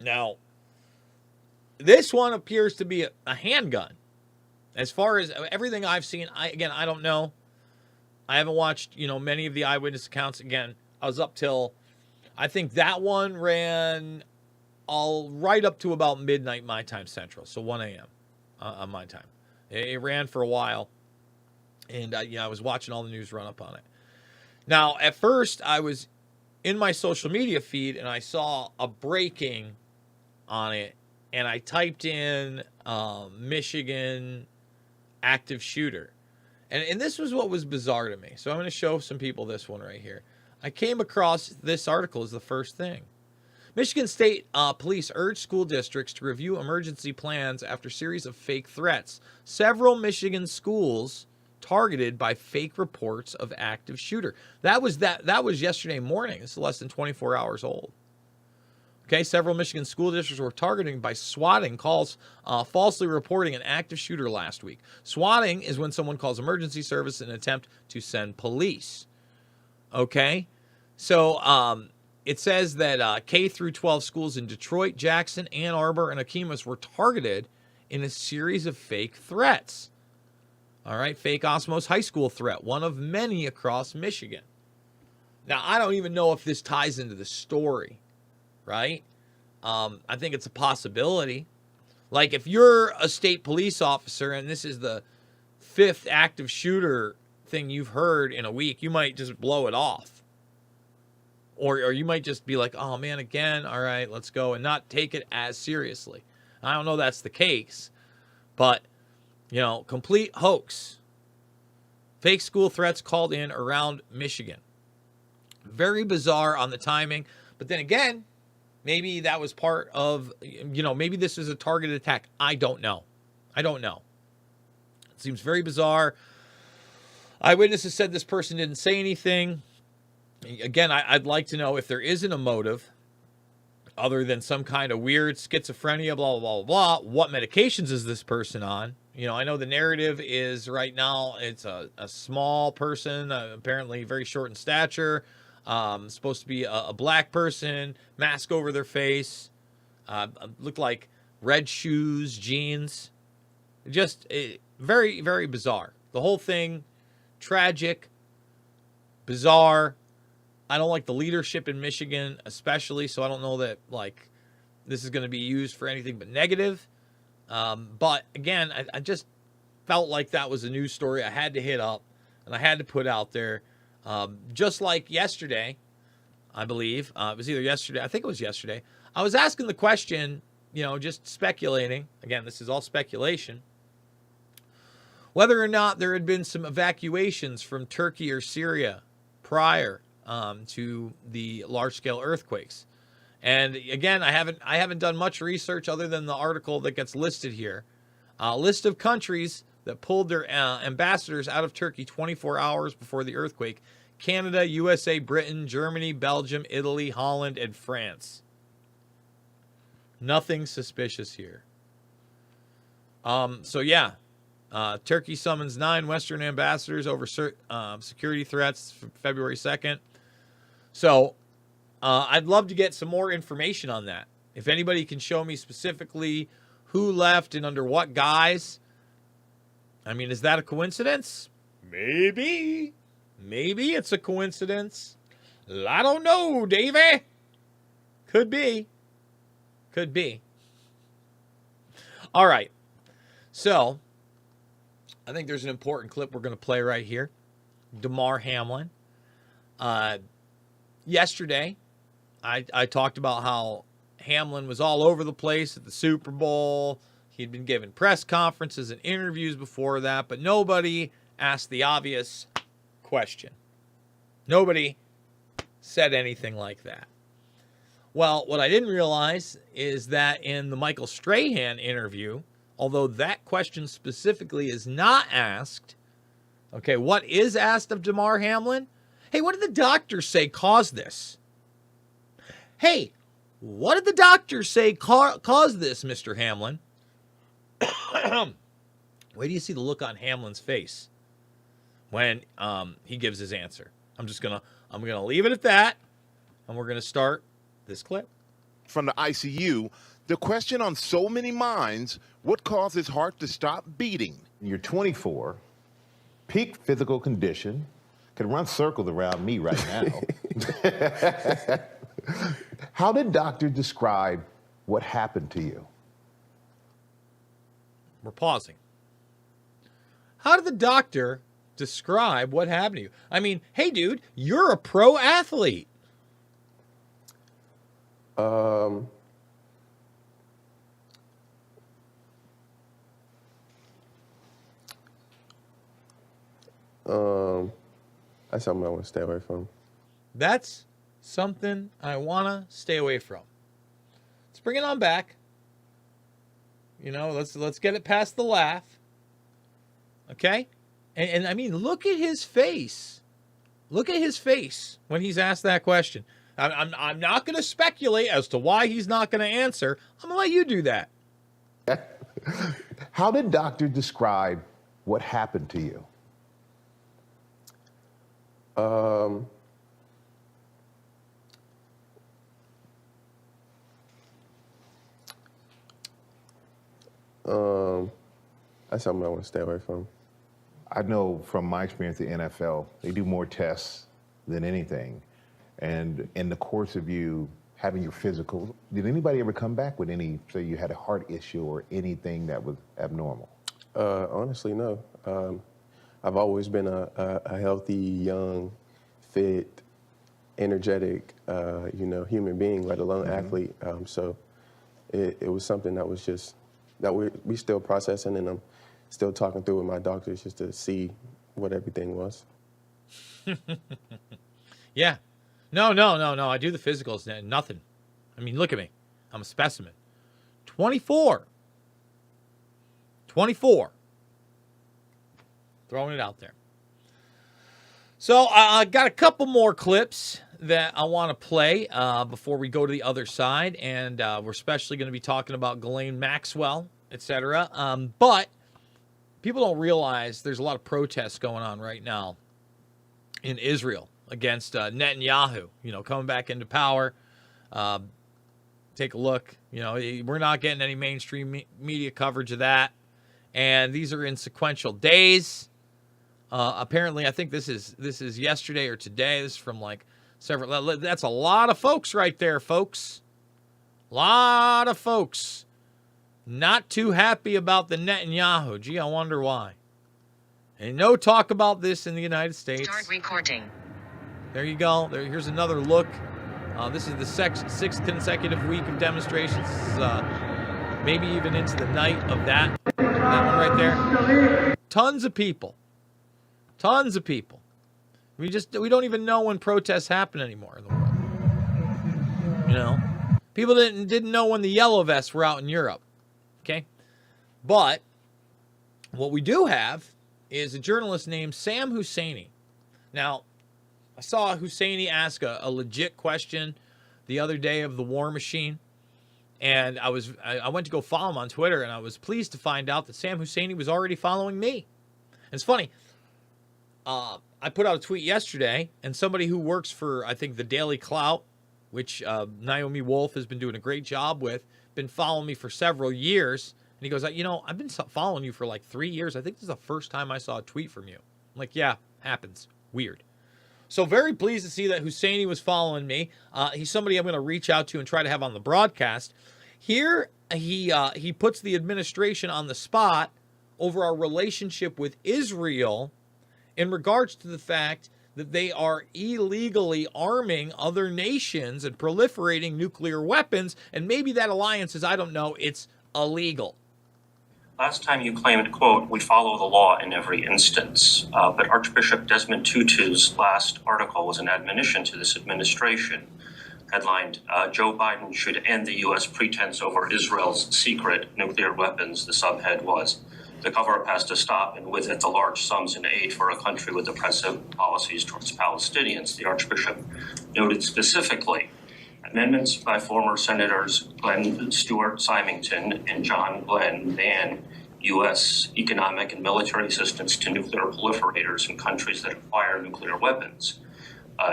[SPEAKER 7] Now, this one appears to be a handgun. As far as everything I've seen, I don't know. I haven't watched, many of the eyewitness accounts. Again, I was up till, I think that one ran right up to about midnight my time central, so 1 a.m. On my time. It ran for a while, and I was watching all the news run up on it. Now, at first, I was in my social media feed, and I saw a breaking on it, and I typed in Michigan active shooter. And this was what was bizarre to me. So I'm going to show some people this one right here. I came across this article as the first thing. Michigan State Police urge school districts to review emergency plans after series of fake threats. Several Michigan schools targeted by fake reports of active shooter. That was yesterday morning. This is less than 24 hours old. Okay, several Michigan school districts were targeted by swatting calls, falsely reporting an active shooter last week. Swatting is when someone calls emergency service in an attempt to send police. Okay, so it says that K through 12 schools in Detroit, Jackson, Ann Arbor, and Okemos were targeted in a series of fake threats. All right, fake Osmos High School threat, one of many across Michigan. Now, I don't even know if this ties into the story, right? I think it's a possibility. Like, if you're a state police officer and this is the 5th active shooter thing you've heard in a week, you might just blow it off. Or you might just be like, oh, man, again, all right, let's go, and not take it as seriously. I don't know that's the case, but, complete hoax. Fake school threats called in around Michigan. Very bizarre on the timing. But then again, maybe that was part of, maybe this is a targeted attack. I don't know. It seems very bizarre. Eyewitnesses said this person didn't say anything. Again, I'd like to know if there isn't a motive other than some kind of weird schizophrenia, blah, blah, blah, blah. What medications is this person on? I know the narrative is right now it's a small person, apparently very short in stature, supposed to be a black person, mask over their face, looked like red shoes, jeans. Just very, very bizarre. The whole thing, tragic, bizarre. I don't like the leadership in Michigan, especially, so I don't know that, this is going to be used for anything but negative. But, again, I just felt like that was a news story I had to hit up and I had to put out there. Just like yesterday, I believe, it was either yesterday, I think it was yesterday, I was asking the question, just speculating, again, this is all speculation, whether or not there had been some evacuations from Turkey or Syria prior to the large-scale earthquakes. And again, I haven't done much research other than the article that gets listed here. A list of countries that pulled their ambassadors out of Turkey 24 hours before the earthquake: Canada, USA, Britain, Germany, Belgium, Italy, Holland, and France. Nothing suspicious here. Turkey summons 9 Western ambassadors over security threats February 2nd. So I'd love to get some more information on that. If anybody can show me specifically who left and under what guise. I mean, is that a coincidence? Maybe. Maybe it's a coincidence. I don't know, Davey. Could be. All right. So, I think there's an important clip we're going to play right here. Damar Hamlin. Yesterday, I talked about how Hamlin was all over the place at the Super Bowl. He'd been given press conferences and interviews before that, but nobody asked the obvious question. Nobody said anything like that. Well, what I didn't realize is that in the Michael Strahan interview, although that question specifically is not asked, okay, what is asked of Damar Hamlin? Hey, what did the doctors say caused this? Hey, What did the doctor say caused this, Mr. Hamlin? Wait till you see the look on Hamlin's face when he gives his answer. I'm gonna leave it at that, and we're gonna start this clip.
[SPEAKER 16] From the ICU, the question on so many minds, what caused his heart to stop beating?
[SPEAKER 17] You're 24, peak physical condition, can run circles around me right now. How did doctor describe what happened to you?
[SPEAKER 7] We're pausing. How did the doctor describe what happened to you? I mean, hey, dude, you're a pro athlete.
[SPEAKER 18] That's something I want to stay away from.
[SPEAKER 7] That's something I want to stay away from. Let's bring it on back. You know, let's get it past the laugh. Okay? And I mean, look at his face. Look at his face when he's asked that question. I'm not going to speculate as to why he's not going to answer. I'm going to let you do that.
[SPEAKER 17] How did doctor describe what happened to you?
[SPEAKER 18] That's something I want to stay away from.
[SPEAKER 17] I know from my experience at NFL, they do more tests than anything. And in the course of you having your physical, did anybody ever come back with any, say you had a heart issue or anything that was abnormal?
[SPEAKER 18] Honestly, no. I've always been a healthy, young, fit, energetic, human being, let alone athlete. So it was something that was just, that we still processing, and I'm still talking through with my doctors just to see what everything was.
[SPEAKER 7] Yeah. No. I do the physicals. Nothing. I mean, look at me. I'm a specimen. 24. Throwing it out there. So I got a couple more clips that I want to play before we go to the other side. And we're especially going to be talking about Ghislaine Maxwell, etc. But people don't realize there's a lot of protests going on right now in Israel against Netanyahu, coming back into power. Take a look. We're not getting any mainstream media coverage of that. And these are in sequential days. Apparently, I think this is yesterday or today. This is from like several. That's a lot of folks right there, folks. A lot of folks not too happy about the Netanyahu. Gee, I wonder why. And no talk about this in the United States.
[SPEAKER 19] Start recording.
[SPEAKER 7] There you go. Here's another look. This is the sixth consecutive week of demonstrations. Maybe even into the night of that one right there. Tons of people. We don't even know when protests happen anymore in the world. People didn't know when the yellow vests were out in Europe. Okay? But what we do have is a journalist named Sam Husseini. Now, I saw Husseini ask a legit question the other day of the War Machine. And I went to go follow him on Twitter, and I was pleased to find out that Sam Husseini was already following me. And it's funny. I put out a tweet yesterday, and somebody who works for, I think, the Daily Clout, which Naomi Wolf has been doing a great job with, been following me for several years. And he goes, I've been following you for like 3 years. I think this is the first time I saw a tweet from you. I'm like, yeah, happens. Weird. So very pleased to see that Husseini was following me. He's somebody I'm going to reach out to and try to have on the broadcast. Here, he puts the administration on the spot over our relationship with Israel in regards to the fact that they are illegally arming other nations and proliferating nuclear weapons. And maybe that alliance is, I don't know, it's illegal.
[SPEAKER 20] Last time you claimed, quote, we follow the law in every instance. But Archbishop Desmond Tutu's last article was an admonition to this administration. Headlined, Joe Biden should end the U.S. pretense over Israel's secret nuclear weapons. The subhead was, the cover-up has to stop, and with it the large sums in aid for a country with oppressive policies towards Palestinians. The Archbishop noted specifically, Amendments by former Senators Glenn Stewart Symington and John Glenn ban U.S. economic and military assistance to nuclear proliferators in countries that acquire nuclear weapons.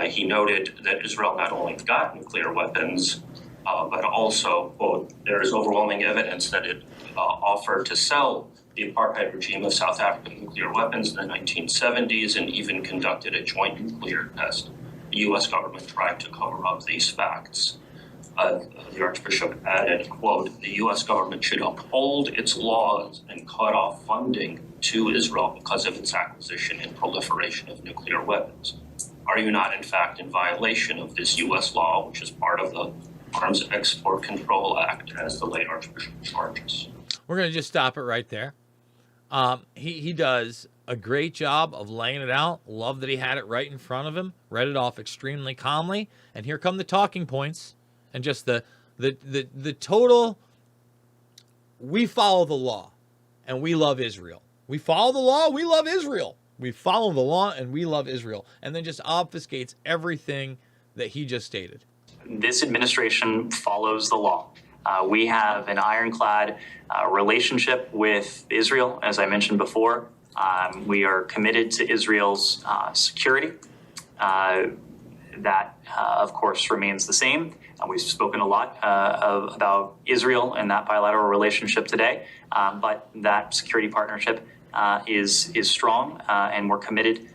[SPEAKER 20] He noted that Israel not only got nuclear weapons, but also, quote, there is overwhelming evidence that it offered to sell the apartheid regime of South Africa nuclear weapons in the 1970s and even conducted a joint nuclear test. The U.S. government tried to cover up these facts. The Archbishop added, quote, the U.S. government should uphold its laws and cut off funding to Israel because of its acquisition and proliferation of nuclear weapons. Are you not, in fact, in violation of this U.S. law, which is part of the Arms Export Control Act, as the late Archbishop charges?
[SPEAKER 7] We're going to just stop it right there. He does a great job of laying it out. Love that he had it right in front of him. Read it off extremely calmly. And here come the talking points. And just the total, we follow the law and we love Israel. We follow the law, we love Israel. We follow the law and we love Israel. And then just obfuscates everything that he just stated.
[SPEAKER 19] This administration follows the law. We have an ironclad relationship with Israel, as I mentioned before. We are committed to Israel's security. That, of course, remains the same. We've spoken a lot about Israel and that bilateral relationship today, but that security partnership is strong, and we're committed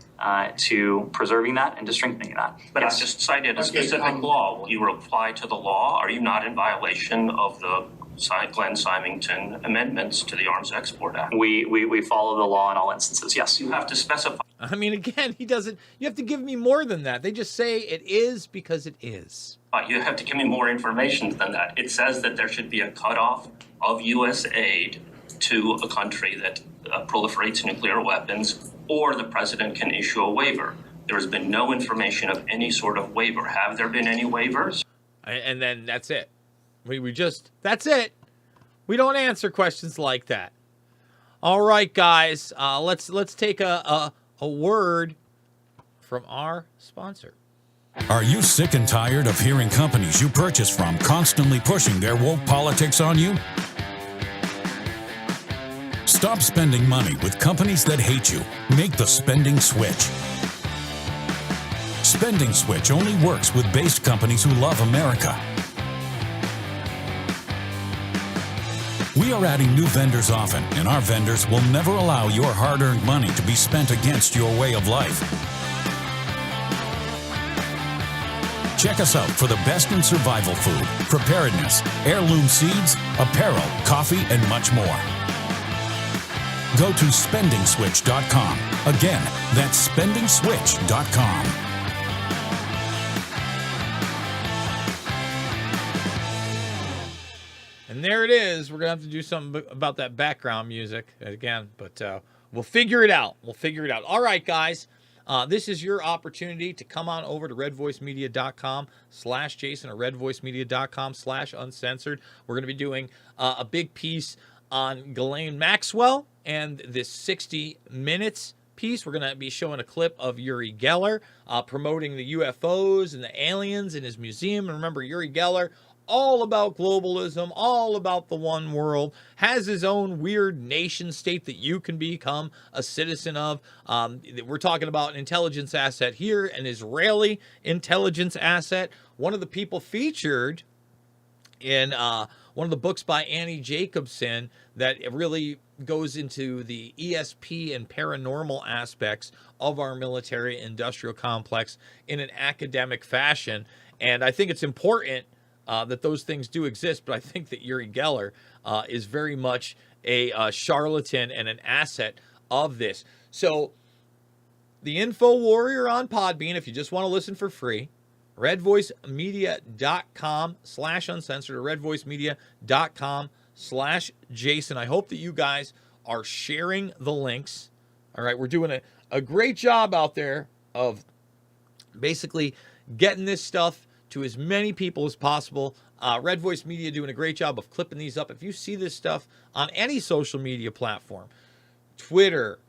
[SPEAKER 19] to preserving that and to strengthening that.
[SPEAKER 20] But
[SPEAKER 19] yes.
[SPEAKER 20] I just cited a specific law. Will you reply to the law? Are you not in violation of the Glenn Symington amendments to the Arms Export Act?
[SPEAKER 19] We follow the law in all instances, yes.
[SPEAKER 20] You have to specify.
[SPEAKER 7] I mean, again, he doesn't, you have to give me more than that. They just say it is because it is.
[SPEAKER 20] You have to give me more information than that. It says that there should be a cutoff of U.S. aid to a country that proliferates nuclear weapons, or the president can issue a waiver. There has been no information of any sort of waiver. Have there been any waivers?
[SPEAKER 7] And then that's it. We just, that's it. We don't answer questions like that. All right, guys, let's take a word from our sponsor.
[SPEAKER 21] Are you sick and tired of hearing companies you purchase from constantly pushing their woke politics on you? Stop spending money with companies that hate you. Make the spending switch. Spending Switch only works with based companies who love America. We are adding new vendors often, and our vendors will never allow your hard-earned money to be spent against your way of life. Check us out for the best in survival food, preparedness, heirloom seeds, apparel, coffee, and much more. Go to SpendingSwitch.com. Again, that's SpendingSwitch.com.
[SPEAKER 7] And there it is. We're going to have to do something about that background music again, but we'll figure it out. We'll figure it out. All right, guys. This is your opportunity to come on over to redvoicemedia.com/Jason or redvoicemedia.com/uncensored. We're going to be doing a big piece on Ghislaine Maxwell and this 60 Minutes piece. We're going to be showing a clip of Uri Geller promoting the UFOs and the aliens in his museum. And remember, Uri Geller, all about globalism, all about the one world, has his own weird nation state that you can become a citizen of. We're talking about an intelligence asset here, an Israeli intelligence asset. One of the people featured in one of the books by Annie Jacobson that really goes into the ESP and paranormal aspects of our military industrial complex in an academic fashion. And I think it's important that those things do exist, but I think that Uri Geller is very much a charlatan and an asset of this. So the Info Warrior on Podbean, if you just want to listen for free, redvoicemedia.com/uncensored or redvoicemedia.com/Jason. I hope that you guys are sharing the links. All right, we're doing a great job out there of basically getting this stuff to as many people as possible. Red Voice Media doing a great job of clipping these up. If you see this stuff on any social media platform, Twitter,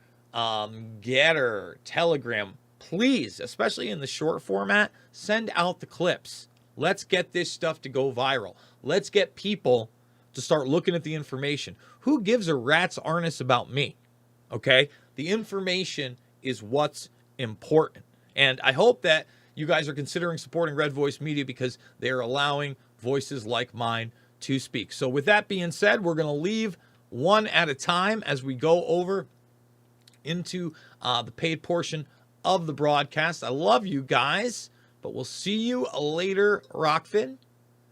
[SPEAKER 7] Getter, Telegram, please, especially in the short format, send out the clips. Let's get this stuff to go viral. Let's get people to start looking at the information. Who gives a rat's arnis about me? Okay? The information is what's important. And I hope that you guys are considering supporting Red Voice Media because they are allowing voices like mine to speak. So with that being said, we're going to leave one at a time as we go over into the paid portion of the broadcast. I love you guys, but we'll see you later, Rockfin.